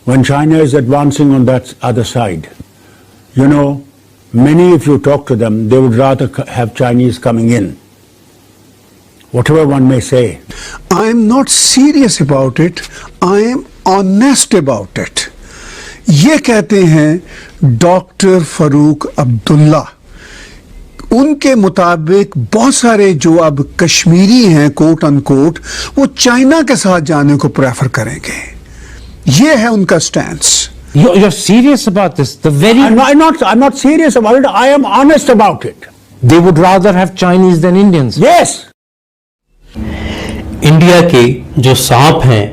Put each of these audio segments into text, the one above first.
when China is advancing on that other side. You know, many, if you talk to them, they would rather have Chinese coming in. Whatever one may say. I am not serious about it. I am honest about it. ये कहते हैं doctor Farooq Abdullah. उनके मुताबिक बहुत सारे जो अब कश्मीरी हैं कोट अनकोट वो चाइना के साथ जाने को प्रेफर करेंगे। ये है उनका stance. You're serious about this? I'm not serious about it. I am honest about it. They would rather have Chinese than Indians. Yes. India के जो सांप हैं,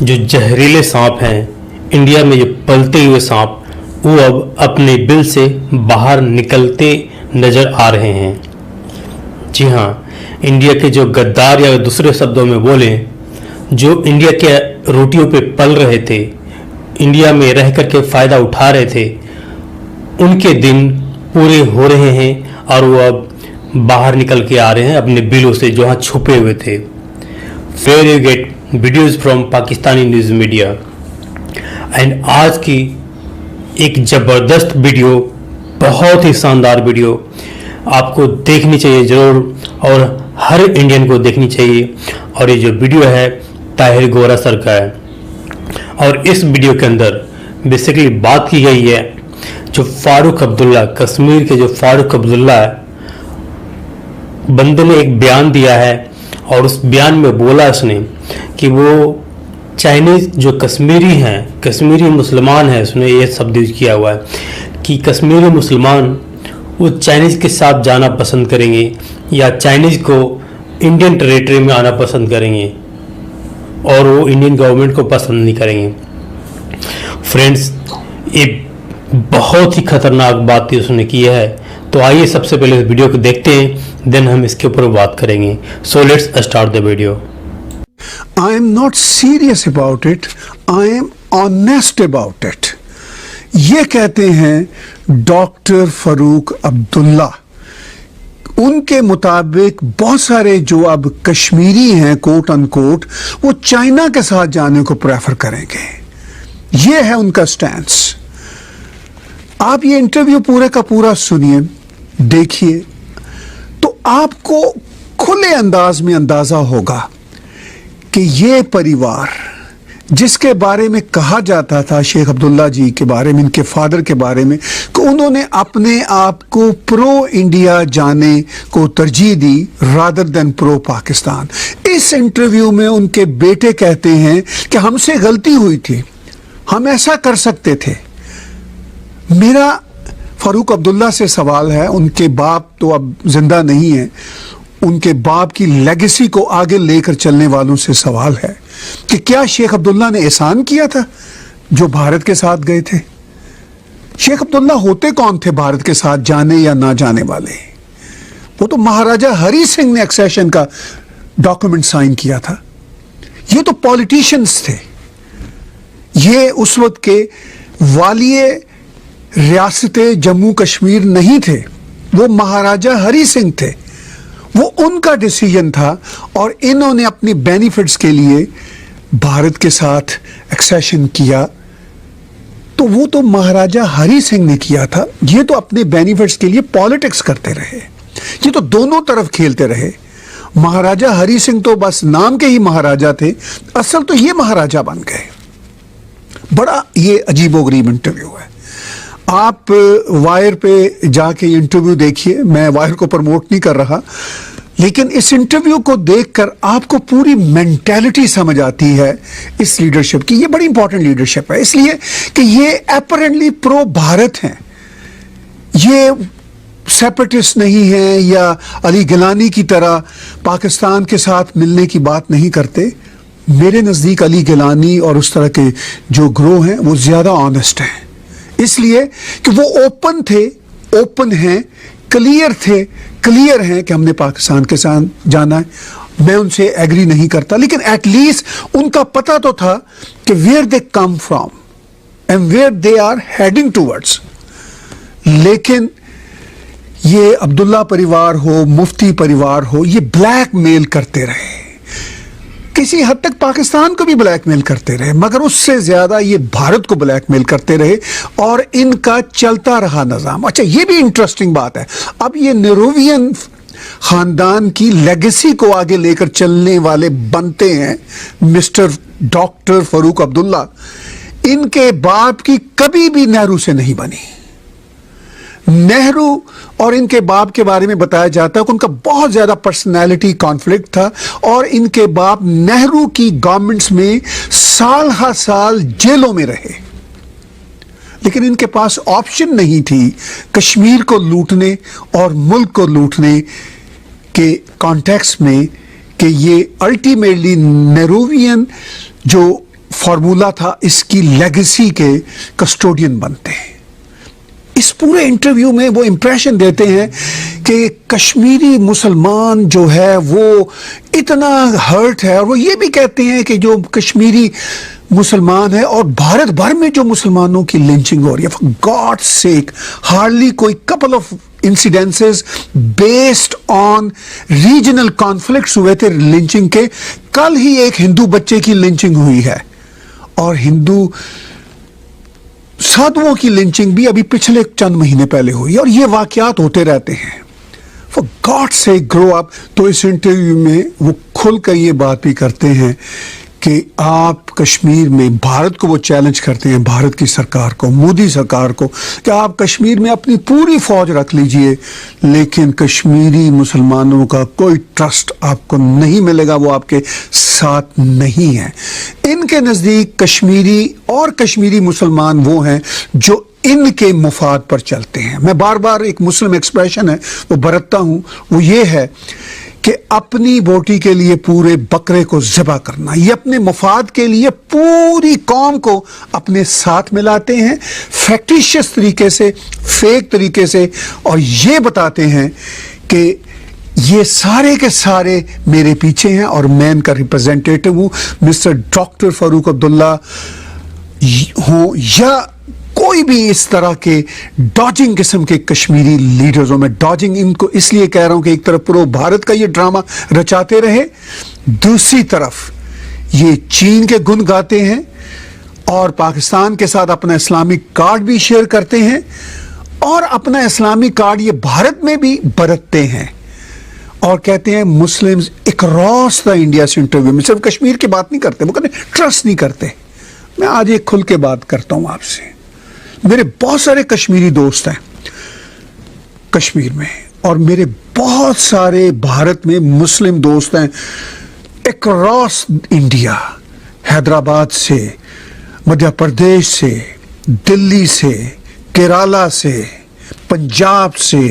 जो जहरीले सांप हैं, इंडिया में जो पलते हुए सांप, वो अब अपने बिल से बाहर निकलते नजर आ रहे हैं। जी हाँ, इंडिया के जो गद्दार या दूसरे शब्दों में बोले, जो इंडिया के रोटियों पे पल रहे थे, इंडिया में रह कर के फ़ायदा उठा रहे थे, उनके दिन पूरे हो रहे हैं और वो अब बाहर निकल के आ रहे हैं अपने बिलों से जो वहाँ छुपे हुए थे। Fair you get videos from Pakistani news media. And आज की एक ज़बरदस्त वीडियो, बहुत ही शानदार वीडियो आपको देखनी चाहिए ज़रूर, और हर इंडियन को देखनी चाहिए। और ये जो वीडियो है ताहिर गोरा सर का है, और इस वीडियो के अंदर बेसिकली बात की गई है जो फारूक अब्दुल्ला, कश्मीर के जो फारूक अब्दुल्ला है, बंदे ने एक बयान दिया है और उस बयान में बोला उसने कि वो चाइनीज़ जो कश्मीरी हैं, कश्मीरी मुसलमान हैं, उसने ये शब्द यूज किया हुआ है कि कश्मीरी मुसलमान वो चाइनीज़ के साथ जाना पसंद करेंगे या चाइनीज़ को इंडियन टेरिटरी में आना पसंद करेंगे और वो इंडियन गवर्नमेंट को पसंद नहीं करेंगे। फ्रेंड्स, ये बहुत ही खतरनाक बात उसने की है। तो आइए सबसे पहले इस वीडियो को देखते हैं, देन हम इसके ऊपर बात करेंगे। So let's start the video. I am not serious about it. I am honest about it. ये कहते हैं डॉक्टर फारूक अब्दुल्ला। उनके मुताबिक बहुत सारे जो अब कश्मीरी हैं कोट अनकोट वो चाइना के साथ जाने को प्रेफर करेंगे। ये है उनका स्टैंस। आप ये इंटरव्यू पूरे का पूरा सुनिए, देखिए, तो आपको खुले अंदाज में अंदाजा होगा कि ये परिवार जिसके बारे में कहा जाता था शेख अब्दुल्ला जी के बारे में, इनके फादर के बारे में, कि उन्होंने अपने आप को प्रो इंडिया जाने को तरजीह दी रादर देन प्रो पाकिस्तान। इस इंटरव्यू में उनके बेटे कहते हैं कि हमसे गलती हुई थी, हम ऐसा कर सकते थे। मेरा फारूक अब्दुल्ला से सवाल है, उनके बाप तो अब जिंदा नहीं है, उनके बाप की लेगेसी को आगे लेकर चलने वालों से सवाल है कि क्या शेख अब्दुल्ला ने एहसान किया था जो भारत के साथ गए थे? शेख अब्दुल्ला होते कौन थे भारत के साथ जाने या ना जाने वाले? वो तो महाराजा हरी सिंह ने एक्सेशन का डॉक्यूमेंट साइन किया था। ये तो पॉलिटिशियंस थे, ये उस वक्त के वालिए रियासत जम्मू कश्मीर नहीं थे, वो महाराजा हरी सिंह थे। वो उनका डिसीजन था और इन्होंने अपनी बेनिफिट्स के लिए भारत के साथ एक्सेशन किया। तो वो तो महाराजा हरी सिंह ने किया था, ये तो अपने बेनिफिट्स के लिए पॉलिटिक्स करते रहे, ये तो दोनों तरफ खेलते रहे। महाराजा हरी सिंह तो बस नाम के ही महाराजा थे, असल तो ये महाराजा बन गए। बड़ा ये अजीबोगरीब इंटरव्यू है। आप वायर पे जाके इंटरव्यू देखिए, मैं वायर को प्रमोट नहीं कर रहा, लेकिन इस इंटरव्यू को देखकर आपको पूरी मेंटालिटी समझ आती है इस लीडरशिप की। ये बड़ी इंपॉर्टेंट लीडरशिप है, इसलिए कि ये अपरेंटली प्रो भारत हैं, ये सेपरेटिस्ट नहीं है या अली गिलानी की तरह पाकिस्तान के साथ मिलने की बात नहीं करते। मेरे नज़दीक अली गिलानी और उस तरह के जो ग्रोह हैं वो ज़्यादा ऑनेस्ट हैं, इसलिए कि वो ओपन थे, ओपन हैं, क्लियर थे, क्लियर हैं कि हमने पाकिस्तान के साथ जाना है। मैं उनसे एग्री नहीं करता, लेकिन एटलीस्ट उनका पता तो था कि where they come from and where they are heading towards. लेकिन ये अब्दुल्ला परिवार हो, मुफ्ती परिवार हो, ये ब्लैकमेल करते रहे। किसी हद तक पाकिस्तान को भी ब्लैकमेल करते रहे, मगर उससे ज्यादा ये भारत को ब्लैकमेल करते रहे और इनका चलता रहा निजाम। अच्छा, ये भी इंटरेस्टिंग बात है, अब ये नेहरूवियन खानदान की लेगेसी को आगे लेकर चलने वाले बनते हैं मिस्टर डॉक्टर फरूक अब्दुल्ला। इनके बाप की कभी भी नेहरू से नहीं बनी। नेहरू और इनके बाप के बारे में बताया जाता है कि उनका बहुत ज्यादा पर्सनैलिटी कॉन्फ्लिक्ट था और इनके बाप नेहरू की गवर्नमेंट्स में साल हर साल जेलों में रहे, लेकिन इनके पास ऑप्शन नहीं थी कश्मीर को लूटने और मुल्क को लूटने के कॉन्टेक्स्ट में कि ये अल्टीमेटली नेहरूवियन जो फॉर्मूला था इसकी लेगेसी के कस्टोडियन बनते हैं। इस पूरे इंटरव्यू में वो इंप्रेशन देते हैं कि कश्मीरी मुसलमान जो है वो इतना हर्ट है, और वो ये भी कहते हैं कि जो कश्मीरी मुसलमान है और भारत भर में जो मुसलमानों की लिंचिंग हो रही है, फॉर गॉड सेक, हार्डली कोई couple of incidences based on regional conflicts हुए थे लिंचिंग के। कल ही एक हिंदू बच्चे की लिंचिंग हुई है और हिंदू साधुओं की लिंचिंग भी अभी पिछले चंद महीने पहले हुई, और ये वाकयात होते रहते हैं। फॉर गॉड से ग्रो अप। तो इस इंटरव्यू में वो खुलकर ये बात भी करते हैं कि आप कश्मीर में भारत को वो चैलेंज करते हैं, भारत की सरकार को, मोदी सरकार को, कि आप कश्मीर में अपनी पूरी फौज रख लीजिए लेकिन कश्मीरी मुसलमानों का कोई ट्रस्ट आपको नहीं मिलेगा, वो आपके साथ नहीं है। इनके नजदीक कश्मीरी और कश्मीरी मुसलमान वो हैं जो इनके मुफाद पर चलते हैं। मैं बार बार एक मुस्लिम एक्सप्रेशन है वो बरतता हूं, वो ये है कि अपनी बोटी के लिए पूरे बकरे को ज़िबा करना। ये अपने मुफाद के लिए पूरी कौम को अपने साथ मिलाते हैं फैक्टिशियस तरीके से, फेक तरीके से, और ये बताते हैं कि ये सारे के सारे मेरे पीछे हैं और मैं इनका रिप्रेजेंटेटिव हूं। मिस्टर डॉक्टर फरूक अब्दुल्ला हो या कोई भी इस तरह के डॉजिंग किस्म के कश्मीरी लीडर्स हो, मैं डॉजिंग इनको इसलिए कह रहा हूं कि एक तरफ प्रो भारत का ये ड्रामा रचाते रहे, दूसरी तरफ ये चीन के गुण गाते हैं और पाकिस्तान के साथ अपना इस्लामिक कार्ड भी शेयर करते हैं और अपना इस्लामिक कार्ड ये भारत में भी बरतते हैं और कहते हैं मुस्लिम्स अक्रॉस द इंडिया से। इंटरव्यू में सिर्फ कश्मीर की बात नहीं करते, वो कहते ट्रस्ट नहीं करते। मैं आज एक खुल के बात करता हूं आपसे। मेरे बहुत सारे कश्मीरी दोस्त हैं कश्मीर में और मेरे बहुत सारे भारत में मुस्लिम दोस्त हैं अक्रॉस इंडिया, हैदराबाद से, मध्य प्रदेश से, दिल्ली से, केरला से, पंजाब से,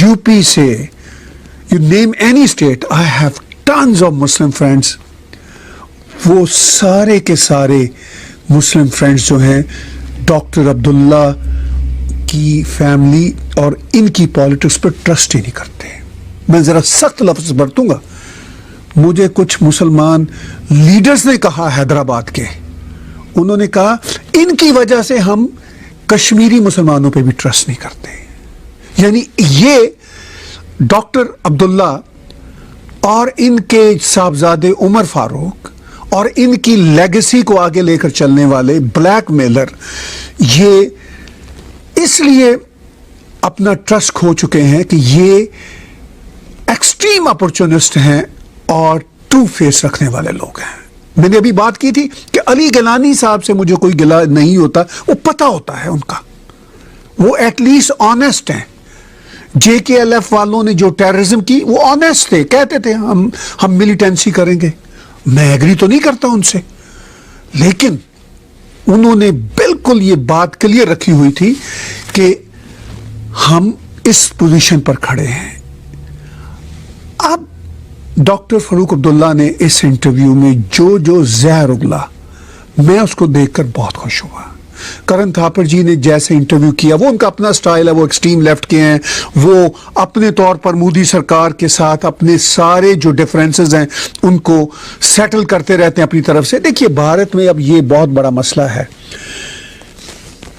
यूपी से, you name any state, I have tons of Muslim friends. वो सारे के सारे मुस्लिम फ्रेंड्स जो हैं डॉक्टर अब्दुल्ला की फैमिली और इनकी पॉलिटिक्स पर ट्रस्ट ही नहीं करते। मैं जरा सख्त लफ्ज बरतूंगा, मुझे कुछ मुसलमान लीडर्स ने कहा हैदराबाद के, उन्होंने कहा इनकी वजह से हम कश्मीरी मुसलमानों पे भी ट्रस्ट नहीं करते। यानी ये डॉक्टर अब्दुल्ला और इनके साहबजादे उमर फारूक और इनकी लेगेसी को आगे लेकर चलने वाले ब्लैकमेलर ये इसलिए अपना ट्रस्ट खो चुके हैं कि ये एक्सट्रीम अपॉर्चुनिस्ट हैं और टू फेस रखने वाले लोग हैं। मैंने अभी बात की थी कि अली गिलानी साहब से मुझे कोई गिला नहीं होता, वो पता होता है उनका, वो एटलीस्ट ऑनेस्ट हैं। JKLF वालों ने जो टेररिज्म की वो ऑनेस्ट थे, कहते थे हम मिलिटेंसी करेंगे। मैं एग्री तो नहीं करता उनसे, लेकिन उन्होंने बिल्कुल ये बात क्लियर रखी हुई थी कि हम इस पोजीशन पर खड़े हैं। अब डॉक्टर फरूक अब्दुल्ला ने इस इंटरव्यू में जो जो जहर उगला, मैं उसको देखकर बहुत खुश हुआ। करण थापर जी ने जैसे इंटरव्यू किया, वो उनका अपना स्टाइल है, वो एक्सट्रीम लेफ्ट के हैं, वो अपने तौर पर मोदी सरकार के साथ अपने सारे जो डिफरेंसेस हैं उनको सेटल करते रहते हैं अपनी तरफ से। देखिए भारत में अब ये बहुत बड़ा मसला है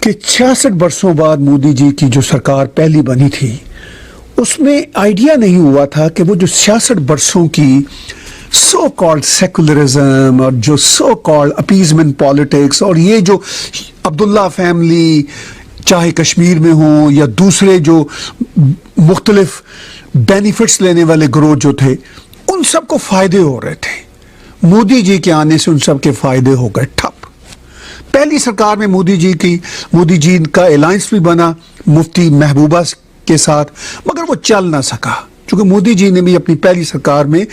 कि 66 बरसों बाद मोदी जी की जो सरकार पहली बनी थी उसमें आइडिया नहीं हुआ था कि वो जो 66 बरसों की सो कॉल्ड सेकुलरिज्म और जो सो कॉल्ड अपीजमेंट पॉलिटिक्स और ये जो अब्दुल्ला फैमिली चाहे कश्मीर में हो या दूसरे जो मुख्तलिफ बेनिफिट्स लेने वाले ग्रोथ जो थे, उन सबको फायदे हो रहे थे। मोदी जी के आने से उन सब के फायदे हो गए ठप। पहली सरकार में मोदी जी का अलायंस भी बना मुफ्ती महबूबा के साथ, मगर वो चल ना सका क्योंकि मोदी जी ने भी अपनी पहली सरकार में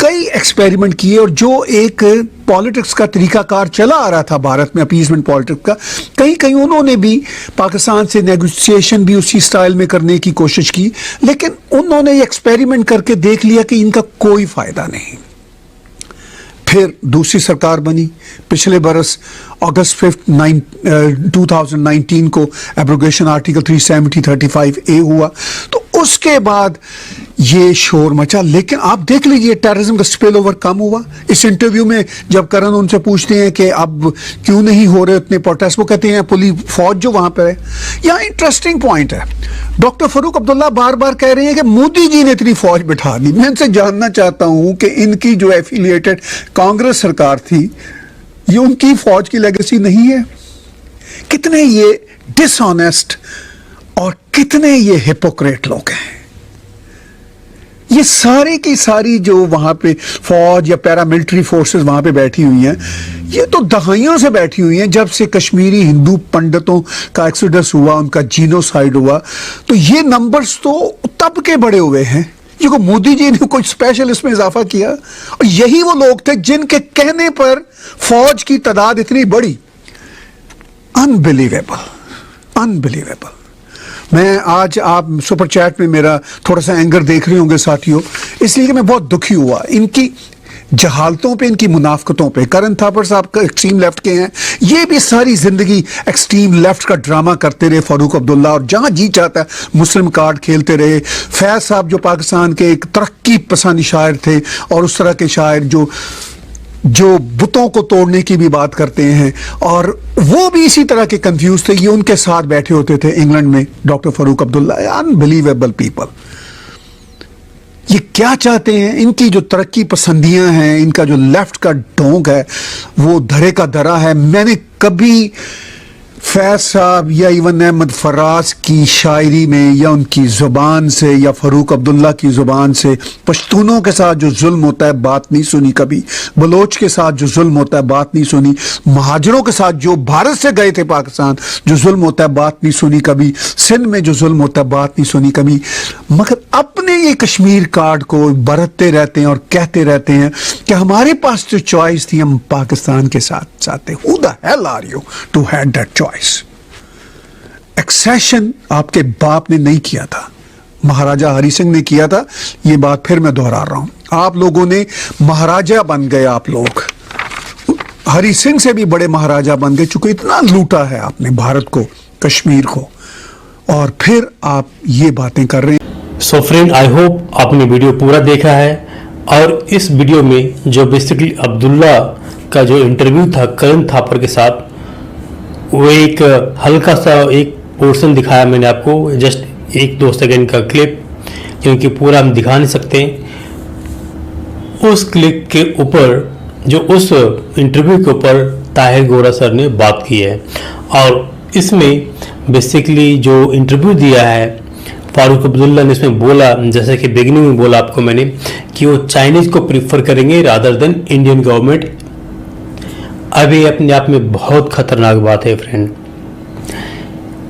कई एक्सपेरिमेंट किए और जो एक पॉलिटिक्स का तरीकाकार चला आ रहा था भारत में, अपीजमेंट पॉलिटिक्स का, कहीं कहीं उन्होंने भी पाकिस्तान से नेगोशिएशन भी उसी स्टाइल में करने की कोशिश की, लेकिन उन्होंने एक्सपेरिमेंट करके देख लिया कि इनका कोई फायदा नहीं। फिर दूसरी सरकार बनी पिछले बरस अगस्त 5 2019 को एब्रोगेशन आर्टिकल 370-35A हुआ, तो उसके बाद ये शोर मचा। लेकिन आप देख लीजिए टेररिज्म का स्पिल ओवर कम हुआ। इस इंटरव्यू में जब करण उनसे पूछते हैं कि अब क्यों नहीं हो रहे उतने प्रोटेस्ट, वो कहते हैं पुलिस फौज जो वहां पर है। यहाँ इंटरेस्टिंग पॉइंट है, डॉक्टर फारूक अब्दुल्ला बार बार कह रहे हैं कि मोदी जी ने इतनी फौज बिठा दी। मैं इनसे जानना चाहता हूं कि इनकी जो एफिलिएटेड कांग्रेस सरकार थी, ये उनकी फौज की लेगेसी नहीं है? कितने ये डिसऑनेस्ट और कितने ये हिपोक्रेट लोग हैं। ये सारी की सारी जो वहां पे फौज या पैरामिलिट्री फोर्सेस वहां पे बैठी हुई हैं, ये तो दहाइयों से बैठी हुई हैं। जब से कश्मीरी हिंदू पंडितों का एक्सोडस हुआ, उनका जीनोसाइड हुआ, तो ये नंबर्स तो तब के बड़े हुए हैं। ये को मोदी जी ने कोई स्पेशल इसमें इजाफा किया, और यही वो लोग थे जिनके कहने पर फौज की तादाद इतनी बड़ी। Unbelievable, unbelievable. मैं आज आप सुपर चैट में मेरा थोड़ा सा एंगर देख रहे होंगे साथियों, इसलिए कि मैं बहुत दुखी हुआ इनकी जहालतों पे, इनकी मुनाफकतों पे। करण थापर साहब का एक्सट्रीम लेफ्ट के हैं, ये भी सारी जिंदगी एक्सट्रीम लेफ्ट का ड्रामा करते रहे फारूक अब्दुल्ला, और जहां जी चाहता है मुस्लिम कार्ड खेलते रहे। फैज साहब जो पाकिस्तान के एक तरक्की पसंद शायर थे, और उस तरह के शायर जो बुतों को तोड़ने की भी बात करते हैं, और वो भी इसी तरह के कंफ्यूज थे। ये उनके साथ बैठे होते थे इंग्लैंड में doctor Farooq Abdullah. Unbelievable people. ये क्या चाहते हैं? इनकी जो तरक्की पसंदियां हैं, इनका जो लेफ्ट का ढोंग है, वो धरे का धरा है। मैंने कभी फैज साहब या इवन अहमद फराज की शायरी में या उनकी जुबान से या फारूक अब्दुल्ला की जुबान से पश्तूनों के साथ जो जुल्म होता है बात नहीं सुनी कभी, बलोच के साथ जो जुल्म होता है बात नहीं सुनी, महाजरों के साथ जो भारत से गए थे पाकिस्तान जो जुल्म होता है बात नहीं सुनी कभी, सिंध में जो जुल्म होता है बात नहीं सुनी कभी। मगर अपने ये कश्मीर कार्ड को बरतते रहते हैं और कहते रहते हैं कि हमारे पास जो चॉइस थी हम पाकिस्तान के साथ चाहते। Who the hell are you to have that choice? Accession आपके बाप ने नहीं किया था, महाराजा हरि सिंह ने किया था। ये बात फिर मैं दोहरा रहा हूं, आप लोगों ने महाराजा बन गए। आप लोग हरि सिंह से भी बड़े महाराजा बन गए, चूंकि इतना लूटा है आपने भारत को, कश्मीर को, और फिर आप ये बातें कर रहे हैं। सो फ्रेंड, आई होप आपने वीडियो पूरा देखा है, और इस वीडियो में जो बेसिकली अब्दुल्ला का जो इंटरव्यू था करण थापर के साथ, वो एक हल्का सा एक पोर्शन दिखाया मैंने आपको, जस्ट 1-2 सेकेंड का क्लिप, क्योंकि पूरा हम दिखा नहीं सकते। उस क्लिप के ऊपर जो उस इंटरव्यू के ऊपर ताहिर गोरा सर ने बात की है, और इसमें बेसिकली जो इंटरव्यू दिया है फारूक अब्दुल्ला ने इसमें बोला, जैसे कि बिगिनिंग में बोला आपको मैंने, कि वो चाइनीज को प्रीफर करेंगे रादर देन इंडियन गवर्नमेंट। अब ये अपने आप में बहुत खतरनाक बात है फ्रेंड।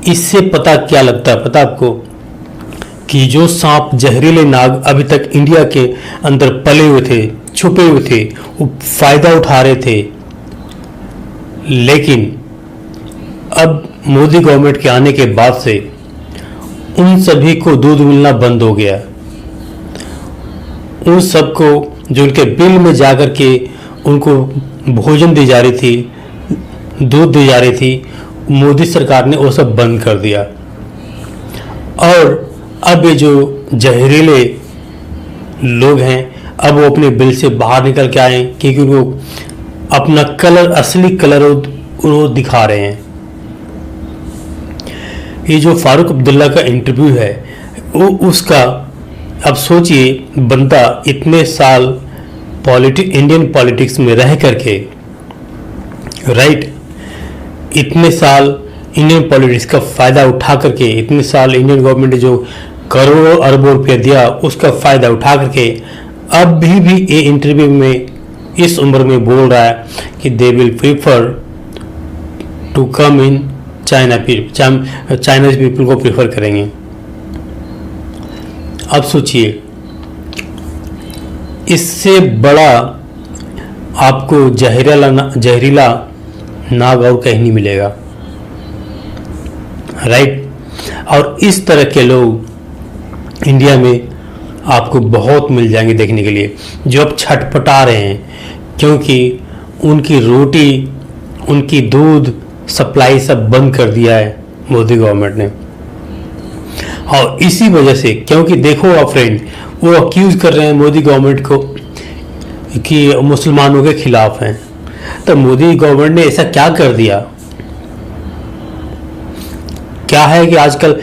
इससे पता क्या लगता है, पता आपको, कि जो सांप, जहरीले नाग अभी तक इंडिया के अंदर पले हुए थे, छुपे हुए थे, वो फायदा उठा रहे थे, लेकिन अब मोदी गवर्नमेंट के आने के बाद से उन सभी को दूध मिलना बंद हो गया। उन सबको जो उनके बिल में जाकर के उनको भोजन दी जा रही थी, दूध दी जा रही थी, मोदी सरकार ने वो सब बंद कर दिया। और अब ये जो जहरीले लोग हैं, अब वो अपने बिल से बाहर निकल के आए, क्योंकि उनको अपना कलर, असली कलर वो दिखा रहे हैं। ये जो फारूक अब्दुल्ला का इंटरव्यू है, वो उसका, अब सोचिए, बंदा इतने साल इंडियन पॉलिटिक्स में रह करके, राइट, इतने साल इंडियन पॉलिटिक्स का फायदा उठा करके, इतने साल इंडियन गवर्नमेंट ने जो करोड़ों अरबों रुपया दिया उसका फायदा उठा करके अब भी ये इंटरव्यू में इस उम्र में बोल रहा है कि they will prefer to come in China, Chinese people को प्रीफर करेंगे। अब सोचिए, इससे बड़ा आपको जहरीला नाग और कहीं नहीं मिलेगा, राइट। और इस तरह के लोग इंडिया में आपको बहुत मिल जाएंगे देखने के लिए, जो अब छटपटा रहे हैं क्योंकि उनकी रोटी, उनकी दूध सप्लाई सब बंद कर दिया है मोदी गवर्नमेंट ने। और इसी वजह से, क्योंकि देखो आप फ्रेंड, वो अक्यूज कर रहे हैं मोदी गवर्नमेंट को कि मुसलमानों के खिलाफ हैं। तो मोदी गवर्नमेंट ने ऐसा क्या कर दिया? क्या है कि आजकल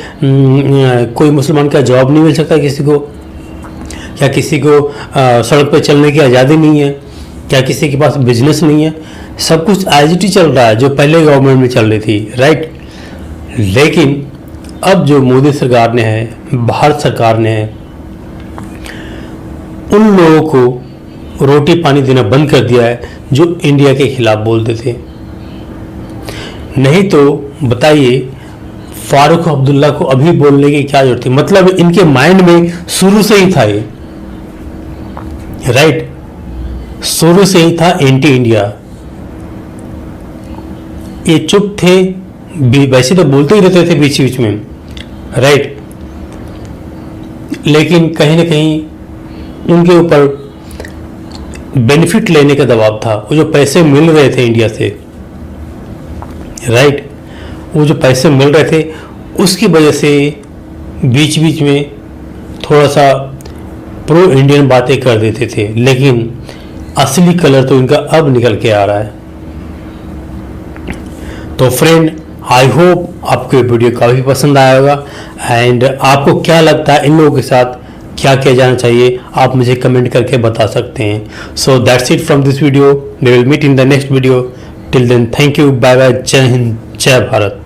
कोई मुसलमान का जॉब नहीं मिल सकता किसी को? क्या किसी को सड़क पर चलने की आज़ादी नहीं है? क्या किसी के पास बिजनेस नहीं है? सब कुछ एज चल रहा है जो पहले गवर्नमेंट में चल रही थी, राइट। लेकिन अब जो मोदी सरकार ने है, भारत सरकार ने है, उन लोगों को रोटी पानी देना बंद कर दिया है जो इंडिया के खिलाफ बोलते थे। नहीं तो बताइए, फारूक अब्दुल्ला को अभी बोलने की क्या जरूरत थी? मतलब इनके माइंड में शुरू से ही था ये, राइट, शुरू से ही था एंटी इंडिया। ये चुप थे, वैसे तो बोलते ही रहते थे बीच बीच में, राइट, लेकिन कहीं ना कहीं उनके ऊपर बेनिफिट लेने का दबाव था। वो जो पैसे मिल रहे थे इंडिया से, राइट, वो जो पैसे मिल रहे थे उसकी वजह से बीच बीच में थोड़ा सा प्रो इंडियन बातें कर देते थे, लेकिन असली कलर तो इनका अब निकल के आ रहा है। तो फ्रेंड, आई होप आपको ये वीडियो काफ़ी पसंद आया होगा। एंड आपको क्या लगता है इन लोगों के साथ क्या किया जाना चाहिए, आप मुझे कमेंट करके बता सकते हैं। So that's it from this video. We will meet in the next video. Till then, thank you, bye bye, जय हिंद, जय भारत।